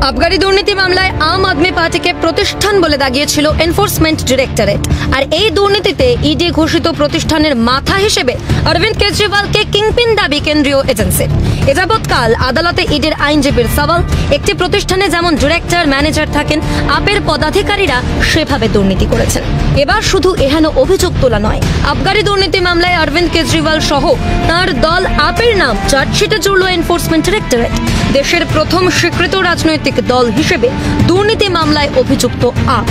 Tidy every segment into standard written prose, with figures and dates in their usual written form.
আবগারি দুর্নীতি মামলায় আম আদমি পার্টিকে প্রতিষ্ঠান বলে দাগিয়েছিল এনফোর্সমেন্ট ডিরেক্টরেট। আর এই দুর্নীতিতে ইডি ঘোষিত প্রতিষ্ঠানের মাথা হিসেবে অরবিন্দ কেজরিওয়ালকে কিংপিন দাবি কেন্দ্রীয় এজেন্সির। এ যাবৎকাল আদালতে ইডির আইনজীবীর সওয়াল, একটি প্রতিষ্ঠানে যেমন ডিরেক্টর ম্যানেজার থাকেন, আপের পদাধিকারীরা সেভাবে দুর্নীতি করেছেন। এবার শুধু এহেন অভিযোগ তোলা নয়, আবগারি দুর্নীতি মামলায় অরবিন্দ কেজরিওয়াল সহ তার দল আপের নাম চার্জশিটে জুড়ল এনফোর্সমেন্ট ডিরেক্টরেট। দেশের প্রথম স্বীকৃত রাজনৈতিক দল হিসেবে দুর্নীতি মামলায় অভিযুক্ত আপ।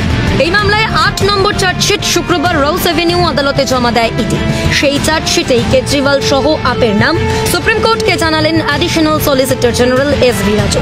এই মামলায় ৮ নম্বর চার্জশিট শুক্রবার রোজ এভিনিউ আদালতে জমা দেয় ইডি। সেই চার্জশিটেই কেজরিওয়াল সহ আপের নাম সুপ্রিম কোর্টকে জানালেন additional solicitor general S V. Raju.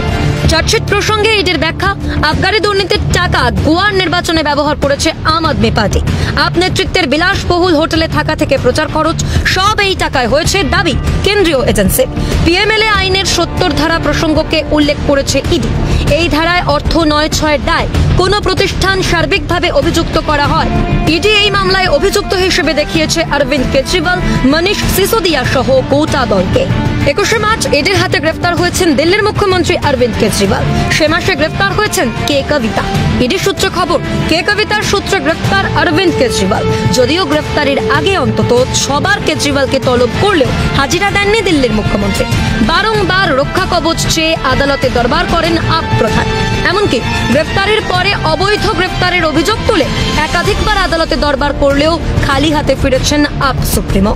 Chargesheet প্রসঙ্গে ইডির ব্যাখ্যা, আবগারি দুর্নীতির টাকা গোয়ার নির্বাচনে ব্যবহার করেছে আম আদমি পার্টি। আপ নেতৃত্বের বিলাসবহুল হোটেলে থাকা থেকে প্রচার খরচ সব এই টাকায় হয়েছে দাবি কেন্দ্রীয় এজেন্সি। পিএমএলএ আইনের ৭০ ধারা প্রসঙ্গকে উল্লেখ করেছে ইডি। এই ধারায় অর্থ ৯/৬ দায় কোন প্রতিষ্ঠান সার্বিকভাবে অভিযুক্ত করা হয়। ইডি এই মামলায় অভিযুক্ত হিসেবে দেখিয়েছে অরবিন্দ কেজরিওয়াল, মনীষ সিসোদিয়া সহ গোটা দলকে। ২১শে মার্চ ইডির হাতে গ্রেফতার হয়েছেন দিল্লির মুখ্যমন্ত্রী অরবিন্দ কেজরিওয়াল। সে মাসে গ্রেফতার হয়েছেন কে কবিতা। ইডির সূত্রে খবর, কে কবিতার সূত্রে গ্রেফতার অরবিন্দ কেজরিওয়াল। যদিও গ্রেফতারের আগে অন্তত ৬বার কেজরিওয়ালকে তলব করলেও হাজিরা দেননি দিল্লির মুখ্যমন্ত্রী। বারংবার রক্ষা কবচ চেয়ে আদালতে দরবার করেন আপ প্রধান। এমনকি গ্রেফতারের পরে অবৈধ গ্রেফতারের অভিযোগ তুলে একাধিকবার আদালতে দরবার করলেও খালি হাতে ফিরেছেন আপ সুপ্রিমো।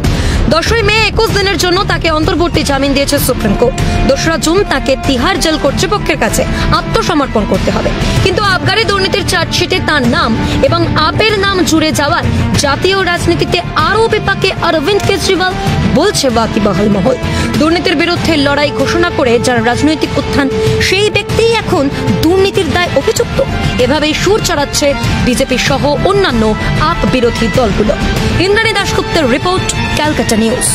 ১০ই মে ২১ দিনের জন্য তাকে অন্তর্বর্তী জামিন দিয়েছে সুপ্রিম কোর্ট। ২রা জুন তাকে তিহার জেল কর্তৃপক্ষের কাছে আত্মসমর্পণ করতে হবে। কিন্তু আবগারি দুর্নীতির চার্জশিটে তার নাম এবং আপের নাম জুড়ে যাওয়ার জাতীয় রাজনীতিতে আরও বিপাকে অরবিন্দ কেজরিওয়াল, বলছে ওয়াকিবহাল মহল। দুর্নীতির বিরুদ্ধে লড়াই ঘোষণা করে যার রাজনৈতিক উত্থান, সেই ব্যক্তিই এখন দুর্নীতির দায় অভিযুক্ত। এভাবেই সুর চড়াচ্ছে বিজেপি সহ অন্যান্য আপ বিরোধী দলগুলো। ইন্দ্রাণী দাশগুপ্তের রিপোর্ট, ক্যালকাটা নিউজ।